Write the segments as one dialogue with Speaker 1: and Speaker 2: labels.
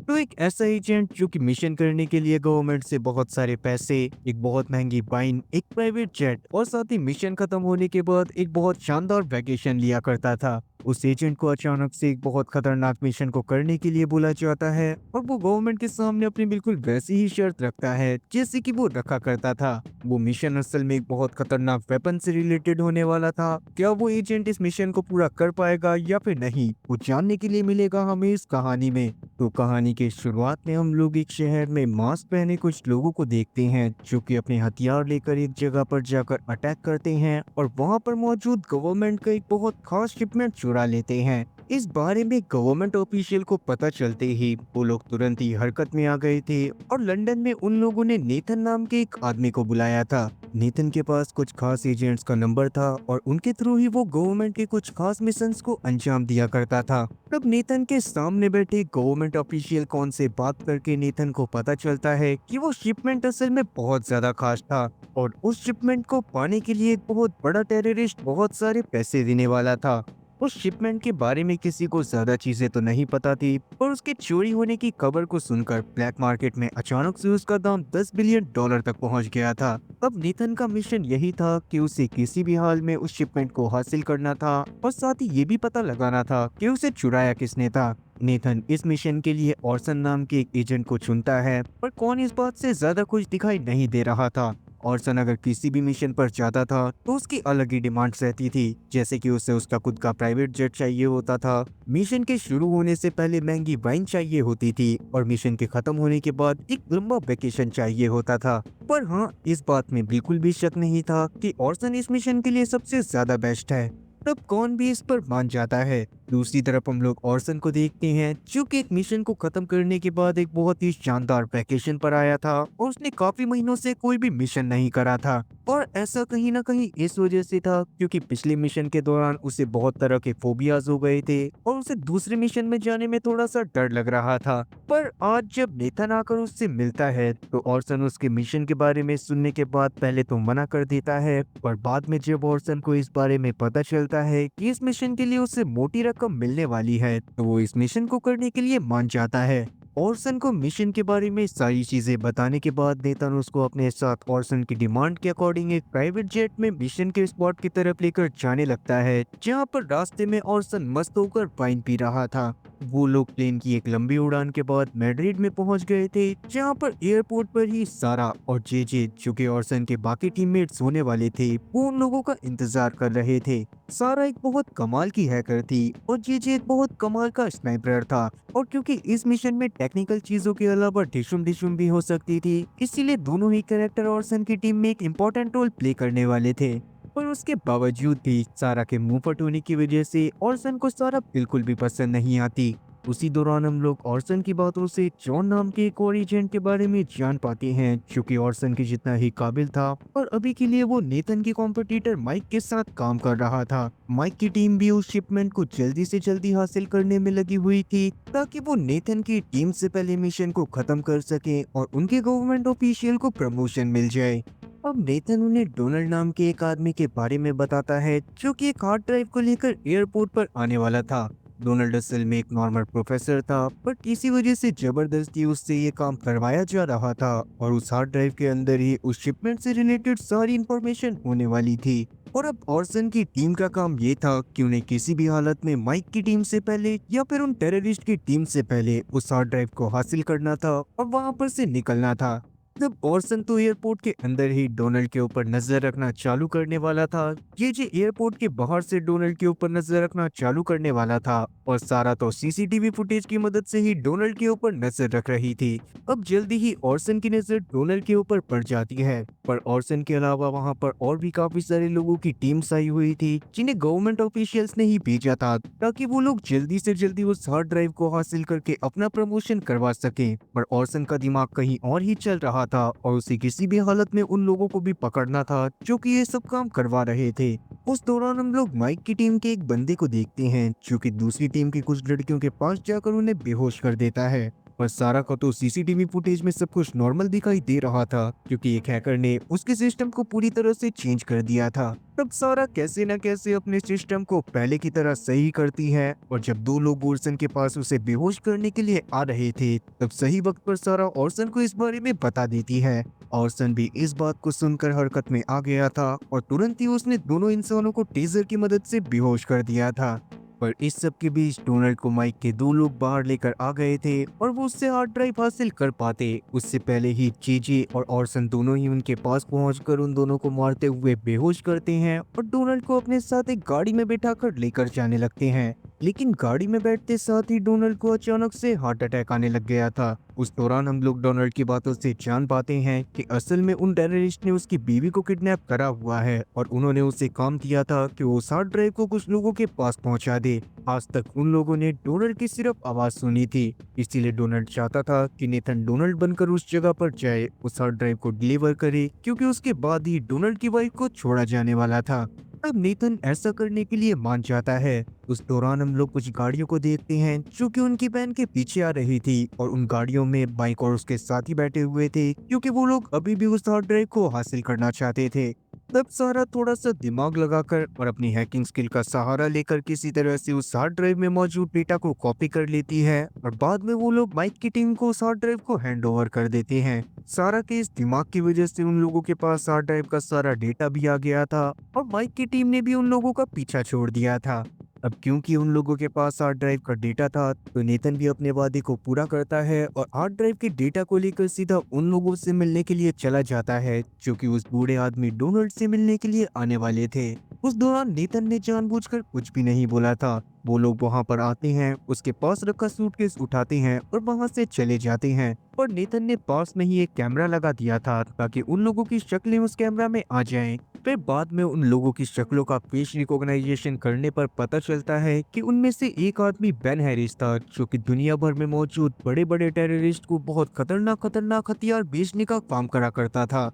Speaker 1: तो एक ऐसा एजेंट जो कि मिशन करने के लिए गवर्नमेंट से बहुत सारे पैसे, एक बहुत महंगी वाइन, एक प्राइवेट जेट और साथ ही मिशन खत्म होने के बाद एक बहुत शानदार वैकेशन लिया करता था। उस एजेंट को अचानक से एक बहुत खतरनाक मिशन को करने के लिए बोला जाता है और वो गवर्नमेंट के सामने अपनी बिल्कुल वैसी ही शर्त रखता है जैसे कि वो रखा करता था। वो मिशन असल में एक बहुत खतरनाक वेपन से रिलेटेड होने वाला था। क्या वो एजेंट इस मिशन को पूरा कर पाएगा या फिर नहीं, वो जानने के लिए मिलेगा हमें इस कहानी में। तो कहानी के शुरुआत में हम लोग एक शहर में मास्क पहने कुछ लोगों को देखते हैं जो कि अपने हथियार लेकर एक जगह पर जाकर अटैक करते हैं और वहां पर मौजूद गवर्नमेंट का एक बहुत खास शिपमेंट चुरा लेते हैं। इस बारे में गवर्नमेंट ऑफिशियल को पता चलते ही वो लोग तुरंत ही हरकत में आ गए थे और लंदन में उन लोगों ने नेथन नाम के एक आदमी को बुलाया था। नेथन के पास कुछ खास एजेंट्स का नंबर था और उनके थ्रू ही वो गवर्नमेंट के कुछ खास मिशंस को अंजाम दिया करता था। तब नेथन के सामने बैठे गवर्नमेंट ऑफिशियल कौन से बात करके नेथन को पता चलता है कि वो शिपमेंट असल में बहुत ज्यादा खास था और उस शिपमेंट को पाने के लिए एक बहुत बड़ा टेररिस्ट बहुत सारे पैसे देने वाला था। उस शिपमेंट के बारे में किसी को ज्यादा चीजें तो नहीं पता थी, पर उसके चोरी होने की खबर को सुनकर ब्लैक मार्केट में अचानक से उसका दाम 10 बिलियन डॉलर तक पहुंच गया था। अब नेथन का मिशन यही था कि उसे किसी भी हाल में उस शिपमेंट को हासिल करना था और साथ ही ये भी पता लगाना था कि उसे चुराया किसने था। नेथन इस मिशन के लिए ऑर्सन नाम के एक एजेंट को चुनता है, पर कौन इस बात से ज्यादा कुछ दिखाई नहीं दे रहा था। ऑर्सन अगर किसी भी मिशन पर जाता था तो उसकी अलग ही डिमांड्स रहती थी, जैसे कि उसे उसका खुद का प्राइवेट जेट चाहिए होता था, मिशन के शुरू होने से पहले महंगी वाइन चाहिए होती थी और मिशन के खत्म होने के बाद एक लंबा वेकेशन चाहिए होता था। पर हाँ, इस बात में बिल्कुल भी शक नहीं था कि ऑर्सन इस मिशन के लिए सबसे ज्यादा बेस्ट है। तब कौन भी इस पर मान जाता है। दूसरी तरफ हम लोग ऑर्सन को देखते हैं जो कि एक मिशन को खत्म करने के बाद एक बहुत ही शानदार वैकेशन पर आया था और उसने काफी महीनों से कोई भी मिशन नहीं करा था। और ऐसा कहीं ना कहीं इस वजह से था क्योंकि पिछले मिशन के दौरान उसे बहुत तरह के फोबियाज हो गए थे और उसे दूसरे मिशन में जाने में थोड़ा सा डर लग रहा था। पर आज जब नेथन आकर उससे मिलता है तो ऑर्सन उसके मिशन के बारे में सुनने के बाद पहले तो मना कर देता है, पर बाद में जब ऑर्सन को इस बारे में पता चलता है कि इस मिशन के लिए उसे मोटी रकम मिलने वाली है तो वो इस मिशन को करने के लिए मान जाता है। ऑर्सन को मिशन के बारे में सारी चीजें बताने के बाद नेथन उसको अपने साथ ऑर्सन की डिमांड के अकॉर्डिंग एक प्राइवेट जेट में मिशन के स्पॉट की तरफ लेकर जाने लगता है, जहां पर रास्ते में ऑर्सन मस्त होकर वाइन पी रहा था। वो लोग प्लेन की एक लंबी उड़ान के बाद मैड्रिड में पहुंच गए थे, जहां पर एयरपोर्ट पर ही सारा और जे जो कि ऑर्सन के बाकी टीममेट्स होने वाले थे वो उन लोगों का इंतजार कर रहे थे। सारा एक बहुत कमाल की हैकर थी और जे एक बहुत कमाल का स्नाइपर था, और क्योंकि इस मिशन में टेक्निकल चीजों के अलावा डिशुम डिशुम भी हो सकती थी, इसीलिए दोनों ही कैरेक्टर ऑर्सन की टीम में एक इम्पोर्टेंट रोल प्ले करने वाले थे। पर उसके बावजूद भी सारा के मुंह फट होने की वजह से ऑर्सन को सारा बिल्कुल भी पसंद नहीं आती। उसी दौरान हम लोग ऑर्सन की बातों से जॉन नाम के एक और एजेंट के बारे में जान पाते हैं जो कि ऑर्सन के जितना ही काबिल था, और अभी के लिए वो नेथन के कॉम्पिटिटर माइक के साथ काम कर रहा था। माइक की टीम भी उस शिपमेंट को जल्दी से जल्दी हासिल करने में लगी हुई थी ताकि वो नेथन की टीम से पहले मिशन को खत्म कर सके और उनके गवर्नमेंट ऑफिशियल को प्रमोशन मिल जाए। अब नेथन उन्हें डोनाल्ड नाम के एक आदमी के बारे में बताता है जो कि एक हार्ड ड्राइव को लेकर एयरपोर्ट पर आने वाला था। डोनाल्ड असल में एक नॉर्मल प्रोफेसर था, पर किसी वजह से जबरदस्ती उससे ये काम करवाया जा रहा था और उस हार्ड ड्राइव के अंदर ही उस शिपमेंट से रिलेटेड सारी इंफॉर्मेशन होने वाली थी। और अब ऑर्सन की टीम का काम ये था कि उन्हें किसी भी हालत में माइक की टीम से पहले या फिर उन टेररिस्ट की टीम से पहले उस हार्ड ड्राइव को हासिल करना था और वहां पर से निकलना था। जब ऑर्सन तो एयरपोर्ट के अंदर ही डोनाल्ड के ऊपर नजर रखना चालू करने वाला था, ये जो एयरपोर्ट के बाहर से डोनाल्ड के ऊपर नजर रखना चालू करने वाला था, और सारा तो सीसीटीवी फुटेज की मदद से ही डोनाल्ड के ऊपर नजर रख रही थी। अब जल्दी ही ऑर्सन की नजर डोनाल्ड के ऊपर पड़ जाती है, पर ऑर्सन के अलावा वहां पर और भी काफी सारे लोगों की टीम्स आई हुई थी जिन्हें गवर्नमेंट ऑफिशियल्स ने ही भेजा था ताकि वो लोग जल्दी से जल्दी उस हार्ड ड्राइव को हासिल करके अपना प्रमोशन करवा सके। पर ऑर्सन का दिमाग कहीं और ही चल रहा था और उसे किसी भी हालत में उन लोगों को भी पकड़ना था जो कि ये सब काम करवा रहे थे। उस दौरान हम लोग माइक की टीम के एक बंदे को देखते हैं जो कि दूसरी टीम की कुछ लड़कियों के पास जाकर उन्हें बेहोश कर देता है। पर सारा का तो सीसीटीवी फुटेज में सब कुछ नॉर्मल दिखाई दे रहा था, क्योंकि एक हैकर ने उसके सिस्टम को पूरी तरह से चेंज कर दिया था। तब सारा कैसे न कैसे अपने सिस्टम को पहले की तरह सही करती है, और जब दो लोग ओरसन के पास उसे बेहोश करने के लिए आ रहे थे, तब सही वक्त पर सारा ओरसन को इस बारे में बता देती है। ओरसन भी इस बात को सुनकर हरकत में आ गया था, और तुरंत ही उसने दोनों इंसानों को टेजर की मदद से बेहोश कर दिया था। पर इस सब के बीच डोनाल्ड को माइक के दो लोग बाहर लेकर आ गए थे, और वो उससे हार्ड ड्राइव हासिल कर पाते उससे पहले ही जेजे और ऑर्सन दोनों ही उनके पास पहुंचकर उन दोनों को मारते हुए बेहोश करते हैं, और डोनाल्ड को अपने साथ एक गाड़ी में बैठाकर लेकर जाने लगते हैं। लेकिन गाड़ी में बैठते साथ ही डोनाल्ड को अचानक से हार्ट अटैक आने लग गया था। उस दौरान हम लोग डोनाल्ड की बातों से जान पाते हैं कि असल में उन टेररिस्ट ने उसकी बीवी को किडनैप करा हुआ है, और उन्होंने उसे काम दिया था कि वो हार्ड ड्राइव को कुछ लोगों के पास पहुंचा दे। आज तक उन लोगों ने डोनाल्ड की सिर्फ आवाज सुनी थी, इसीलिए डोनाल्ड चाहता था कि नेथन डोनाल्ड बनकर उस जगह पर जाए, उस हार्ड ड्राइव को डिलीवर करे, क्योंकि उसके बाद ही डोनाल्ड की वाइफ को छोड़ा जाने वाला था। अब नेथन ऐसा करने के लिए मान जाता है। उस दौरान हम लोग कुछ गाड़ियों को देखते हैं जो कि उनकी वैन के पीछे आ रही थी, और उन गाड़ियों में माइक और उसके साथी बैठे हुए थे, क्योंकि वो लोग अभी भी उस हार्ड ड्राइव को हासिल करना चाहते थे। तब सारा थोड़ा सा दिमाग लगाकर और अपनी हैकिंग स्किल का सहारा लेकर किसी तरह से उस हार्ड ड्राइव में मौजूद डेटा को कॉपी कर लेती है, और बाद में वो लोग माइक की टीम को उस हार्ड ड्राइव को हैंड ओवर कर देते हैं। सारा के इस दिमाग की वजह से उन लोगों के पास हार्ड ड्राइव का सारा डेटा भी आ गया था, और माइक की टीम ने भी उन लोगों का पीछा छोड़ दिया था। अब क्योंकि उन लोगों के पास हार्ड ड्राइव का डेटा था, तो नेथन भी अपने वादे को पूरा करता है और हार्ड ड्राइव के डेटा को लेकर सीधा उन लोगों से मिलने के लिए चला जाता है, जो कि उस बूढ़े आदमी डोनाल्ड से मिलने के लिए आने वाले थे। उस दौरान नेथन ने जानबूझकर कुछ भी नहीं बोला था। वो लोग वहां पर आते हैं, उसके पास रखा सूटकेस उठाते हैं और वहां से चले जाते हैं। और नेथन ने पास में ही एक कैमरा लगा दिया था, ताकि उन लोगों की शक्लें उस कैमरा में आ जाएं। फिर बाद में उन लोगों की शक्लों का फेस रिकॉग्नाइजेशन करने पर पता चलता है कि उनमें से एक आदमी बेन हैरिस था, जो कि दुनिया भर में मौजूद बड़े बड़े टेररिस्ट को बहुत खतरनाक हथियार बेचने का काम करा करता था।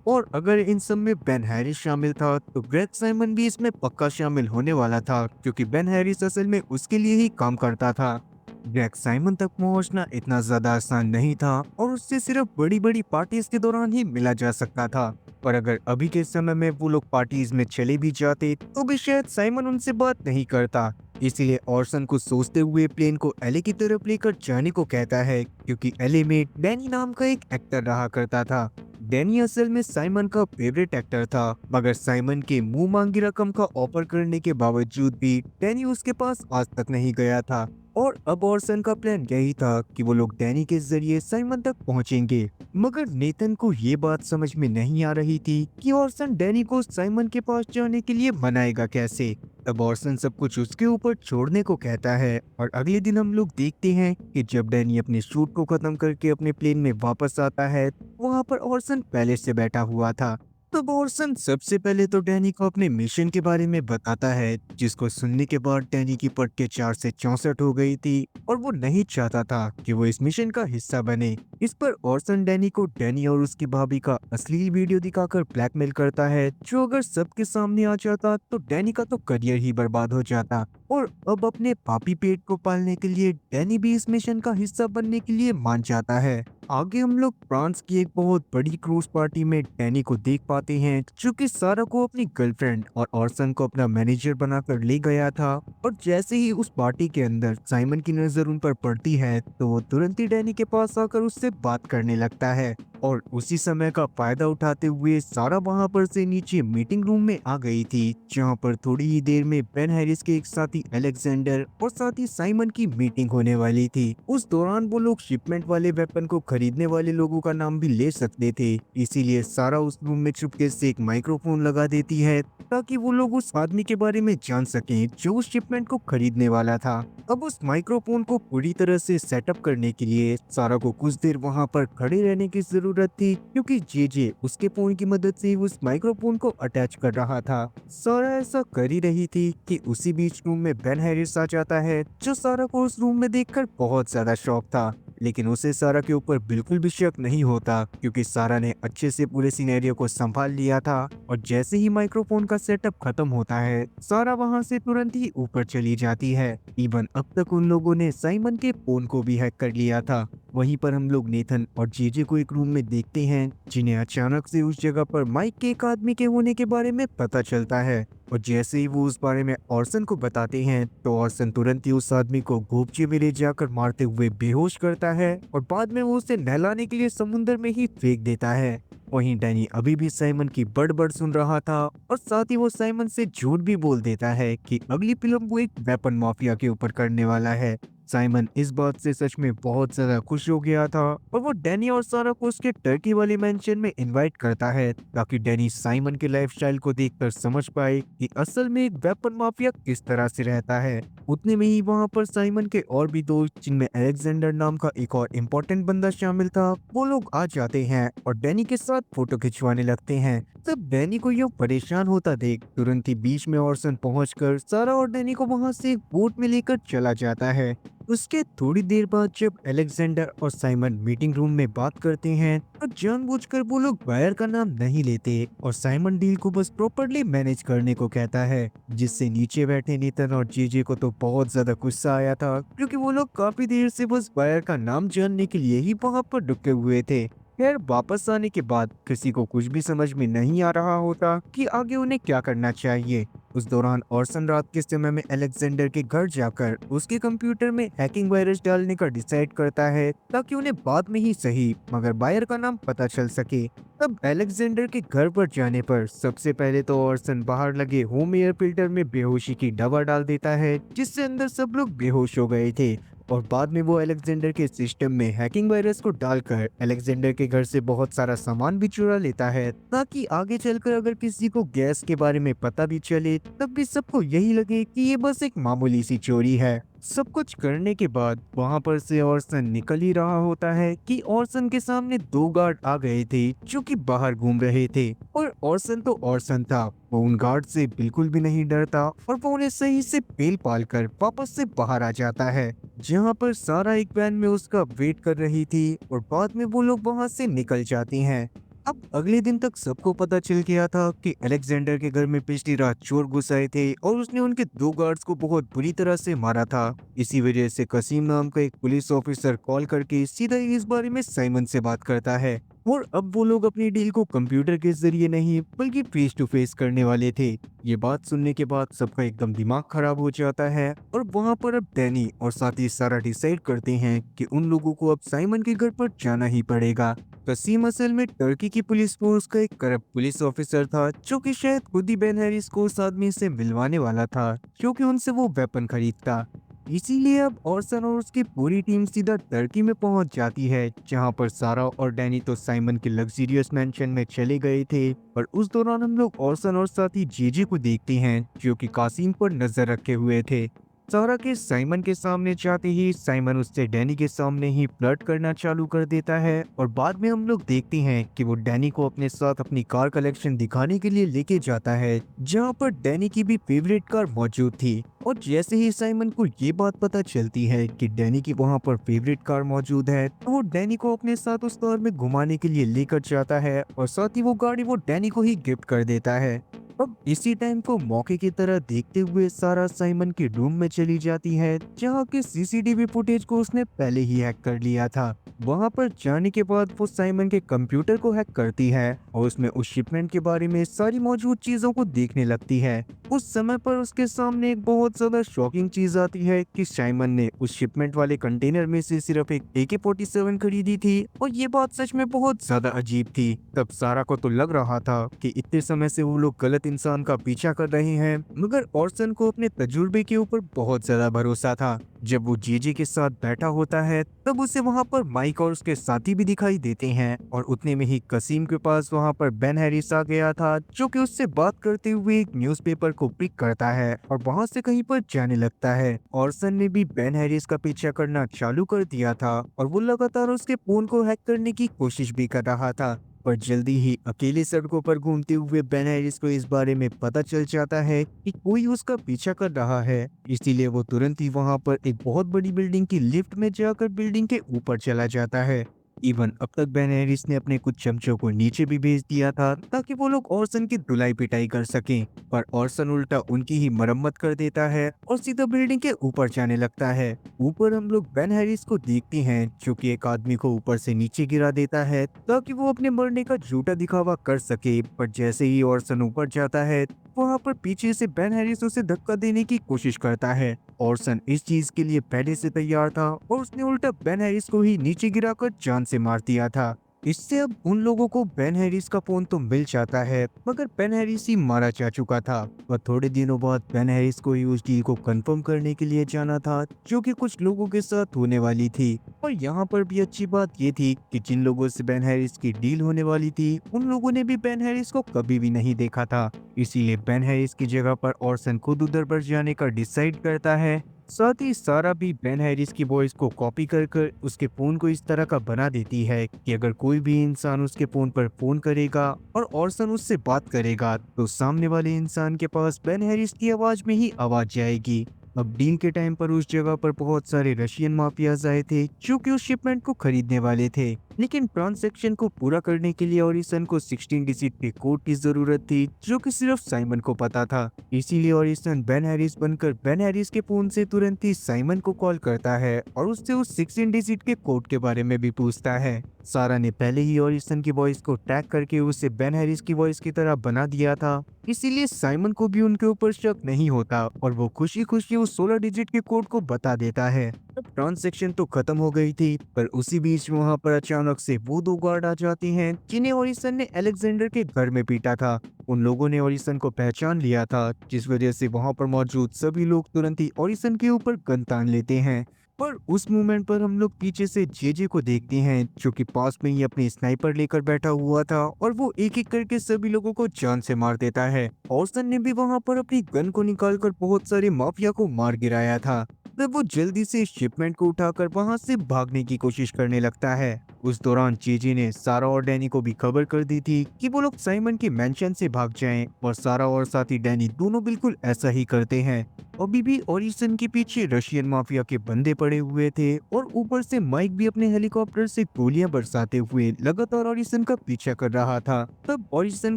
Speaker 1: और अगर इन सब में बेन हैरिस शामिल था, तो ग्रेग साइमन भी इसमें पक्का शामिल होने वाला था, क्योंकि बेन हैरिस असल में उसके लिए ही काम करता था। ग्रेग साइमन तक पहुंचना इतना ज्यादा आसान नहीं था, और उससे सिर्फ बड़ी बड़ी पार्टीज के दौरान ही मिला जा सकता था। पर अगर अभी के समय में वो लोग पार्टीज में चले भी जाते, तो भी शायद साइमन उनसे बात नहीं करता। इसीलिए ऑर्सन को सोचते हुए प्लेन को एले की तरफ लेकर जाने को कहता है, क्योंकि एले में डैनी नाम का एक एक्टर रहा करता था। डैनी असल में साइमन का फेवरेट एक्टर था, मगर साइमन के मुंह मांगी रकम का ऑफर करने के बावजूद भी डैनी उसके पास आज तक नहीं गया था। और अब ऑर्सन का प्लान यही था कि वो लोग डैनी के जरिए साइमन तक पहुंचेंगे। मगर नेथन को ये बात समझ में नहीं आ रही थी कि ऑर्सन डैनी को साइमन के पास जाने के लिए मनाएगा कैसे। तब ऑर्सन सब कुछ उसके ऊपर छोड़ने को कहता है, और अगले दिन हम लोग देखते हैं कि जब डैनी अपने शूट को खत्म करके अपने प्लेन में वापस आता है, वहाँ पर ऑर्सन पहले से बैठा हुआ था। तब ऑर्सन सबसे पहले तो डैनी को अपने मिशन के बारे में बताता है, जिसको सुनने के बाद डैनी की पटके 4 से 64 हो गई थी, और वो नहीं चाहता था कि वो इस मिशन का हिस्सा बने। इस पर ऑर्सन डैनी को डैनी और उसकी भाभी का अश्लील वीडियो दिखाकर ब्लैकमेल करता है, जो अगर सबके सामने आ जाता तो डैनी का तो करियर ही बर्बाद हो जाता। और अब अपने पापी पेट को पालने के लिए डैनी भी इस मिशन का हिस्सा बनने के लिए मान जाता है। आगे हम लोग फ्रांस की एक बहुत बड़ी क्रूज पार्टी में डैनी को देख पाते हैं, जो कि सारा को अपनी गर्लफ्रेंड और ऑर्सन को अपना मैनेजर बनाकर ले गया था। और जैसे ही उस पार्टी के अंदर साइमन की नजर उन पर पड़ती है, तो वो तुरंत ही डैनी के पास आकर उससे बात करने लगता है। और उसी समय का फायदा उठाते हुए सारा वहां पर से नीचे मीटिंग रूम में आ गई थी, जहां पर थोड़ी ही देर में बेन हैरिस के एक साथी अलेक्जेंडर और साथ ही साइमन की मीटिंग होने वाली थी। उस दौरान वो लोग शिपमेंट वाले वेपन को खरीदने वाले लोगों का नाम भी ले सकते थे, इसीलिए सारा उस रूम में चुपके से एक माइक्रोफोन लगा देती है, ताकि वो लोग उस आदमी के बारे में जान सकें जो उस शिपमेंट को खरीदने वाला था। अब उस माइक्रोफोन को पूरी तरह से सेटअप करने के लिए सारा को कुछ देर वहां पर खड़े रहने की जरूरत थी, क्योंकि जेजे उसके फोन की मदद से उस माइक्रोफोन को अटैच कर रहा था। सारा ऐसा कर ही रही थी कि उसी बीच रूम में बेन हैरिस आ जाता है, जो सारा को उस रूम में देखकर बहुत ज्यादा शौक था। लेकिन उसे सारा के ऊपर बिल्कुल भी शक नहीं होता, क्योंकि सारा ने अच्छे से पूरे सिनेरियो को संभाल लिया था। और जैसे ही माइक्रोफोन का सेटअप खत्म होता है, सारा वहां से तुरंत ही ऊपर चली जाती है। इवन अब तक उन लोगों ने साइमन के फोन को भी हैक कर लिया था। वहीं पर हम लोग नेथन और जेजे को एक रूम में देखते हैं, जिन्हें अचानक से उस जगह पर माइक के एक आदमी के होने के बारे में पता चलता है। और जैसे ही वो उस बारे में ऑर्सन को बताते हैं तो ऑर्सन तुरंत ही उस आदमी को गोपचे में ले जाकर मारते हुए बेहोश करता है और बाद में वो उसे नहलाने के लिए समुद्र में ही फेंक देता है। वहीं डैनी अभी भी साइमन की बड़बड़ सुन रहा था और साथ ही वो साइमन से झूठ भी बोल देता है कि अगली फिल्म वो एक वेपन माफिया के ऊपर करने वाला है। साइमन इस बात से सच में बहुत ज्यादा खुश हो गया था और वो डैनी और सारा को उसके टर्की वाले मेंशन में इनवाइट करता है, ताकि डैनी साइमन के लाइफस्टाइल को देखकर समझ पाए कि असल में एक वेपन माफिया किस तरह से रहता है। उतने में ही वहाँ पर साइमन के और भी दोस्त, जिनमें अलेक्जेंडर नाम का एक और इम्पोर्टेंट बंदा शामिल था, वो लोग आ जाते हैं और डैनी के साथ फोटो खिंचवाने लगते हैं। तब डैनी को यूं परेशान होता देख तुरंत ही बीच में ऑर्सन पहुंचकर सारा और डैनी को वहां से एक बोट में लेकर चला जाता है। उसके थोड़ी देर बाद जब अलेक्जेंडर और साइमन मीटिंग रूम में बात करते हैं तो जानबूझकर वो लोग बायर का नाम नहीं लेते और साइमन डील को बस प्रॉपरली मैनेज करने को कहता है, जिससे नीचे बैठे नीतन और जेजे को तो बहुत ज्यादा गुस्सा आया था, क्योंकि वो लोग काफी देर से बस बायर का नाम जानने के लिए ही वहां पर रुके हुए थे। खैर, वापस आने के बाद किसी को कुछ भी समझ में नहीं आ रहा होता कि आगे उन्हें क्या करना चाहिए। उस दौरान ऑर्सन रात के समय में अलेक्जेंडर के घर जाकर उसके कंप्यूटर में हैकिंग वायरस डालने का डिसाइड करता है, ताकि उन्हें बाद में ही सही मगर बायर का नाम पता चल सके। तब अलेक्जेंडर के घर पर जाने पर सबसे पहले तो ऑर्सन बाहर लगे होम एयर फिल्टर में बेहोशी की दवा डाल देता है, जिससे अंदर सब लोग बेहोश हो गए थे। और बाद में वो अलेक्जेंडर के सिस्टम में हैकिंग वायरस को डालकर अलेक्जेंडर के घर से बहुत सारा सामान भी चुरा लेता है, ताकि आगे चलकर अगर किसी को गैस के बारे में पता भी चले तब भी सबको यही लगे कि ये बस एक मामूली सी चोरी है। सब कुछ करने के बाद वहां पर से ऑर्सन निकल ही रहा होता है कि ऑर्सन के सामने दो गार्ड आ गए थे जो कि बाहर घूम रहे थे। और ऑर्सन तो ऑर्सन था, वो उन गार्ड से बिल्कुल भी नहीं डरता और वो उन्हें सही से पेल पाल कर वापस से बाहर आ जाता है, जहाँ पर सारा एक वैन में उसका वेट कर रही थी और बाद में वो लोग वहां से निकल जाती हैं। अब अगले दिन तक सबको पता चल गया था कि अलेक्जेंडर के घर में पिछली रात चोर घुस आए थे और उसने उनके दो गार्ड्स को बहुत बुरी तरह से मारा था। इसी वजह से कसीम नाम का एक पुलिस ऑफिसर कॉल करके सीधा ही इस बारे में साइमन से बात करता है। और अब वो लोग अपनी डील को कंप्यूटर के जरिए नहीं बल्कि फेस टू फेस करने वाले थे। ये बात सुनने के बाद सबका एकदम दिमाग खराब हो जाता है और वहाँ पर अब डैनी और साथ ही सारा डिसाइड करते हैं कि उन लोगों को अब साइमन के घर पर जाना ही पड़ेगा। कसीम असल में टर्की की पुलिस फोर्स का एक करप्ट पुलिस ऑफिसर था, जो कि शायद खुद ही बेन हैरिस को उस आदमी से मिलवाने वाला था, क्योंकि उनसे वो वेपन खरीदता। इसीलिए अब ऑर्सन और उसकी पूरी टीम सीधा टर्की में पहुंच जाती है, जहां पर सारा और डैनी तो साइमन के लग्जरियस मैंशन में चले गए थे। और उस दौरान हम लोग ऑर्सन और साथ ही जेजे को देखते हैं, जो कि कासिम पर नजर रखे हुए थे। सारा के साइमन के सामने जाते ही साइमन उससे डैनी के सामने ही फ्लर्ट करना चालू कर देता है और बाद में हम लोग देखते हैं कि वो डैनी को अपने साथ अपनी कार कलेक्शन दिखाने के लिए लेके जाता है, जहां पर डैनी की भी फेवरेट कार मौजूद थी। और जैसे ही साइमन को ये बात पता चलती है कि डैनी की वहां पर फेवरेट कार मौजूद है, तो वो डैनी को अपने साथ उस कार में घुमाने के लिए लेकर जाता है और साथ ही वो गाड़ी वो डैनी को ही गिफ्ट कर देता है। अब इसी टाइम को मौके की तरह देखते हुए सारा साइमन के रूम में चली जाती है, जहाँ के सीसीटीवी फुटेज को उसने पहले ही हैक कर लिया था। वहां पर जाने के बाद वो साइमन के कंप्यूटर को हैक करती है और उसमें उस शिपमेंट के बारे में सारी मौजूद चीजों को देखने लगती है। उस समय पर उसके सामने एक बहुत ज्यादा शॉकिंग चीज आती है कि साइमन ने उस शिपमेंट वाले कंटेनर में से सिर्फ एक AK-47 खरीदी थी और ये बात सच में बहुत ज्यादा अजीब थी। तब सारा को तो लग रहा था कि इतने समय से वो लोग गलत इंसान का पीछा कर रहे हैं, मगर ऑर्सन को अपने तजुर्बे के ऊपर बहुत ज्यादा भरोसा था। जब वो जेजे के साथ बैठा होता है तब उसे वहां पर माइक और उसके साथी भी दिखाई देते हैं और उतने में ही कसीम के पास वहां पर बेन हैरिस आ गया था, जो कि उससे बात करते हुए एक न्यूज़पेपर को पिक करता है और वहां से कहीं पर जाने लगता है। ऑर्सन ने भी बेन हैरिस का पीछा करना चालू कर दिया था और वो लगातार उसके फोन को हैक करने की कोशिश भी कर रहा था। पर जल्दी ही अकेले सड़कों पर घूमते हुए बेन हैरिस को इस बारे में पता चल जाता है कि कोई उसका पीछा कर रहा है। इसीलिए वो तुरंत ही वहां पर एक बहुत बड़ी बिल्डिंग की लिफ्ट में जाकर बिल्डिंग के ऊपर चला जाता है। इवन अब तक बेन हैरिस ने अपने कुछ चमचों को नीचे भी भेज दिया था ताकि वो लोग ऑर्सन की धुलाई पिटाई कर सकें, पर ऑर्सन उल्टा उनकी ही मरम्मत कर देता है और सीधा बिल्डिंग के ऊपर जाने लगता है। ऊपर हम लोग बेन हैरिस को देखते हैं जो कि एक आदमी को ऊपर से नीचे गिरा देता है ताकि वो अपने मरने का झूठा दिखावा कर सके, पर जैसे ही ऑर्सन ऊपर जाता है वहाँ पर पीछे से बेन हैरिस उसे धक्का देने की कोशिश करता है। ऑर्सन इस चीज के लिए पहले से तैयार था और उसने उल्टा बेन हैरिस को ही नीचे गिराकर जान से मार दिया था। इससे अब उन लोगों को बेन हैरिस का फोन तो मिल जाता है, मगर बेन हैरिस ही मारा जा चुका था। और थोड़े दिनों बाद बेन हैरिस को ही उस डील को कंफर्म करने के लिए जाना था जो कि कुछ लोगों के साथ होने वाली थी। और यहाँ पर भी अच्छी बात ये थी कि जिन लोगों से बेन हैरिस की डील होने वाली थी उन लोगों ने भी बेन हैरिस को कभी भी नहीं देखा था, इसीलिए बेन हैरिस की जगह पर ऑर्सन खुद उधर पर जाने का डिसाइड करता है। साथ ही सारा भी बेन हैरिस की वॉइस को कॉपी कर कर उसके फोन को इस तरह का बना देती है कि अगर कोई भी इंसान उसके फोन पर फोन करेगा और ऑर्सन उससे बात करेगा तो सामने वाले इंसान के पास बेन हैरिस की आवाज में ही आवाज जाएगी। अब डील के टाइम पर उस जगह पर बहुत सारे रशियन माफियाज आए थे जो कि उस शिपमेंट को खरीदने वाले थे, लेकिन ट्रांजैक्शन को पूरा करने के लिए ऑरिसन को 16 डिजिट के कोड की जरूरत थी जो कि सिर्फ साइमन को पता था। इसीलिए ऑरिसन बेन हैरिस बनकर बेन हैरिस के फोन से तुरंत ही साइमन को कॉल करता है और उससे उस 16 डिजिट के कोड के बारे में भी पूछता है। सारा ने पहले ही ऑरिसन की वॉइस को टैग करके उसे बेन हैरिस की वॉइस की तरह बना दिया था, इसीलिए साइमन को भी उनके ऊपर शक नहीं होता और वो खुशी खुशी उस 16 डिजिट के कोड को बता देता है। अब ट्रांजैक्शन तो खत्म हो गई थी, पर उसी बीच वहाँ पर अचानक से वो दो गार्ड आ जाते हैं जिन्हें ओरिसन ने अलेक्जेंडर के घर में पीटा था। उन लोगों ने ओरिसन को पहचान लिया था, जिस वजह से वहाँ पर मौजूद सभी लोग तुरंत ही ओरिसन के ऊपर गन तान लेते हैं। पर उस मोमेंट पर हम लोग पीछे से जेजे को देखते हैं जो कि पास में ही अपनी स्नाइपर लेकर बैठा हुआ था और वो एक एक करके सभी लोगों को जान से मार देता है। ऑर्सन ने भी वहां पर अपनी गन को निकालकर बहुत सारे माफिया को मार गिराया था। तब वो जल्दी से शिपमेंट को उठाकर वहां से भागने की कोशिश करने लगता है। उस दौरान जेजे ने सारा और डैनी को भी खबर कर दी थी कि वो लोग साइमन के मेंशन से भाग जाएं, और सारा और साथी डैनी दोनों बिल्कुल ऐसा ही करते हैं। अभी भी ओरिसन के पीछे रशियन माफिया के बंदे पड़े हुए थे और ऊपर से माइक भी अपने हेलीकॉप्टर से गोलियां बरसाते हुए लगातार ओरिसन का पीछा कर रहा था। तब ओरिसन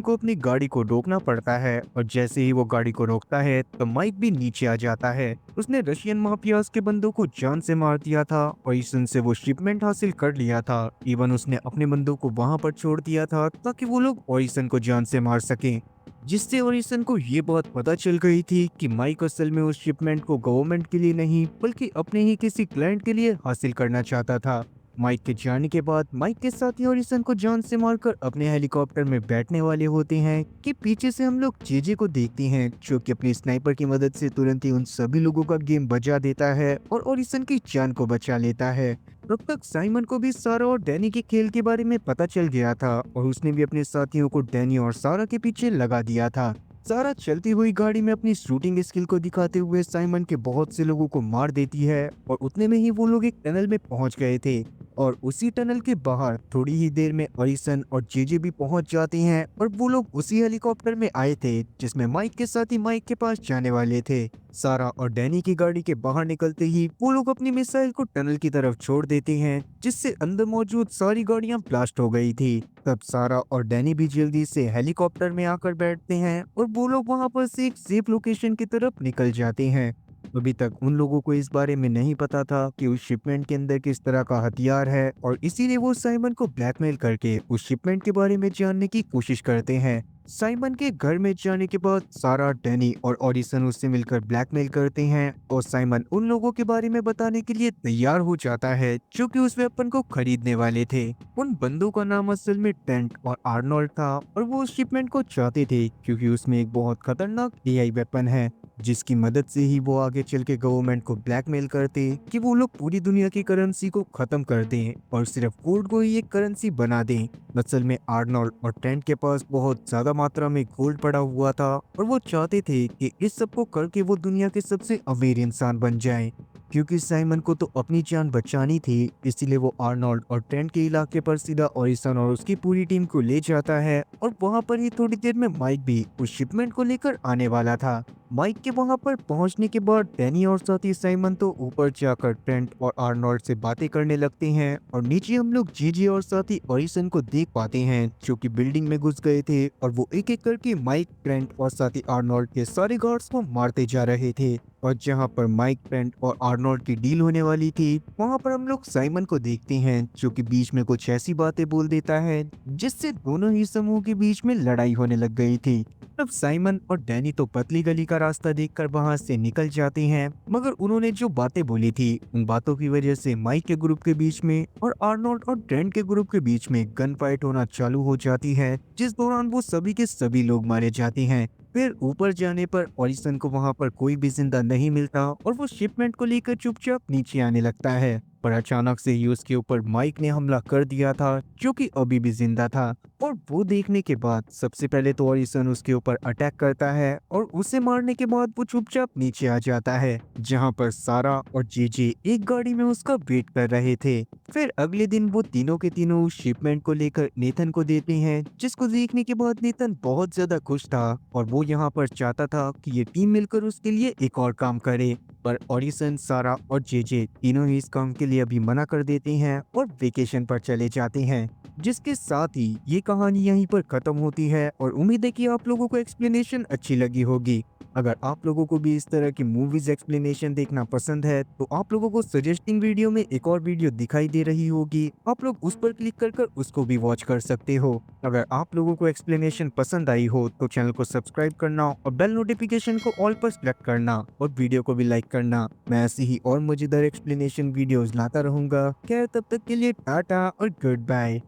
Speaker 1: को अपनी गाड़ी को रोकना पड़ता है और जैसे ही वो गाड़ी को रोकता है तो माइक भी नीचे आ जाता है। उसने रशियन माफियाज के बंदों को जान से मार दिया था, ओरिसन से वो शिपमेंट हासिल कर लिया था। इवन उसने अपने बंदों को वहां पर छोड़ दिया था ताकि वो लोग ओरिसन को जान से मार सकें, जिससे ओरिसन को ये बात पता चल गई थी कि माइक असल में उस शिपमेंट को गवर्नमेंट के लिए नहीं बल्कि अपने ही किसी क्लाइंट के लिए हासिल करना चाहता था। माइक के जाने के बाद माइक के साथी ओरिसन को जान से मारकर अपने हेलीकॉप्टर में बैठने वाले होते हैं कि पीछे से हम लोग जेजे को देखते हैं जो कि अपनी स्नाइपर की मदद से तुरंत ही उन सभी लोगों का गेम बजा देता है और ओरिसन की जान को बचा लेता है। तब तक साइमन को भी सारा और डैनी के खेल के बारे में पता चल गया था और उसने भी अपने साथियों को डैनी और सारा के पीछे लगा दिया था। सारा चलती हुई गाड़ी में अपनी शूटिंग स्किल को दिखाते हुए साइमन के बहुत से लोगों को मार देती है और उतने में ही वो लोग एक टनल में पहुंच गए थे और उसी टनल के बाहर थोड़ी ही देर में ओरिसन और जेजे भी पहुंच जाते हैं और वो लोग उसी हेलीकॉप्टर में आए थे जिसमें माइक के साथ ही माइक के पास जाने वाले थे। सारा और डैनी की गाड़ी के बाहर निकलते ही वो लोग अपनी मिसाइल को टनल की तरफ छोड़ देते हैं, जिससे अंदर मौजूद सारी गाड़ियां ब्लास्ट हो गई थी। तब सारा और डैनी भी जल्दी से हेलीकॉप्टर में आकर बैठते हैं और वो लोग वहां पर से एक सेफ लोकेशन की तरफ निकल जाते हैं। अभी तक उन लोगों को इस बारे में नहीं पता था कि उस शिपमेंट के अंदर किस तरह का हथियार है और इसीलिए वो साइमन को ब्लैकमेल करके उस शिपमेंट के बारे में जानने की कोशिश करते हैं। साइमन के घर में जाने के बाद सारा, डैनी और ऑडिसन उससे मिलकर ब्लैकमेल करते हैं और साइमन उन लोगों के बारे में बताने के लिए तैयार हो जाता है जो कि उस वेपन को खरीदने वाले थे। उन बंदों का नाम असल में टेंट और आर्नोल्ड था और वो उस शिपमेंट को चाहते थे क्योंकि उसमें एक बहुत खतरनाक एआई वेपन है जिसकी मदद से ही वो आगे चल के गवर्नमेंट को ब्लैकमेल करते कि वो लोग पूरी दुनिया की करेंसी को खत्म कर दें और सिर्फ गोल्ड को ही एक करेंसी बना दें। असल में आर्नोल्ड और टेंट के पास बहुत ज्यादा मात्रा में गोल्ड पड़ा हुआ था और वो चाहते थे कि इस सब को करके वो दुनिया के सबसे अमीर इंसान बन जाएं। क्योंकि साइमन को तो अपनी जान बचानी थी, इसीलिए वो आर्नोल्ड और ट्रेंट के इलाके पर सीधा ओरिसन और उसकी पूरी टीम को ले जाता है और वहां पर ही थोड़ी देर में माइक भी उस शिपमेंट को लेकर आने वाला था। माइक के वहां पर पहुंचने के बाद डैनी और साथी साइमन तो ऊपर जाकर ट्रेंट और आर्नोल्ड से बातें करने लगते हैं और नीचे हम लोग जीजी और साथी ओरिसन को देख पाते हैं जो कि बिल्डिंग में घुस गए थे और वो एक एक करके माइक, ट्रेंट और साथी आर्नोल्ड के सारे गार्ड्स को मारते जा रहे थे। और जहां पर माइक, ट्रेंट और आर्नोल्ड की डील होने वाली थी, वहां पर हम लोग साइमन को देखते हैं जो कि बीच में कुछ ऐसी बातें बोल देता है जिससे दोनों ही समूह के बीच में लड़ाई होने लग गई थी। अब साइमन और डैनी तो पतली गली का रास्ता देखकर वहां से निकल जाते हैं, मगर उन्होंने जो बातें बोली थी उन बातों की वजह से माइक के ग्रुप के बीच में और आर्नोल्ड और ट्रेंट के ग्रुप के बीच में गन फाइट होना चालू हो जाती है, जिस दौरान वो सभी के सभी लोग मारे जाते हैं। फिर ऊपर जाने पर ओरिसन को वहां पर कोई भी जिंदा नहीं मिलता और वो शिपमेंट को लेकर चुपचाप नीचे आने लगता है। पर अचानक से ही उसके ऊपर माइक ने हमला कर दिया था जो कि अभी भी जिंदा था। और वो देखने के बाद सबसे पहले तो ओरिसन उसके ऊपर अटैक करता है और उसे मारने के बाद वो चुपचाप नीचे आ जाता है, जहां पर सारा और जीजी एक गाड़ी में उसका वेट कर रहे थे। फिर अगले दिन वो तीनों के तीनों उस शिपमेंट को लेकर नेथन को देते हैं, जिसको देखने के बाद नेथन बहुत ज्यादा खुश था और वो यहाँ पर चाहता था कि ये टीम मिलकर उसके लिए एक और काम करे। पर ओरिसन, सारा और जेजे तीनों ही इस काम के लिए अभी मना कर देते हैं और वेकेशन पर चले जाते हैं। जिसके साथ ही ये कहानी यहीं पर खत्म होती है और उम्मीद है कि आप लोगों को एक्सप्लेनेशन अच्छी लगी होगी। अगर आप लोगों को भी इस तरह की मूवीज एक्सप्लेनेशन देखना पसंद है तो आप लोगों को सजेस्टिंग वीडियो में एक और वीडियो दिखाई दे रही होगी, आप लोग उस पर क्लिक कर उसको भी वॉच कर सकते हो। अगर आप लोगों को एक्सप्लेनेशन पसंद आई हो तो चैनल को सब्सक्राइब करना और बेल नोटिफिकेशन को ऑल पर सेलेक्ट करना और वीडियो को भी लाइक करना। मैं ऐसी ही और मजेदार एक्सप्लेनेशन वीडियोस लाता रहूंगा। खैर, तब तक के लिए टाटा और गुड बाय।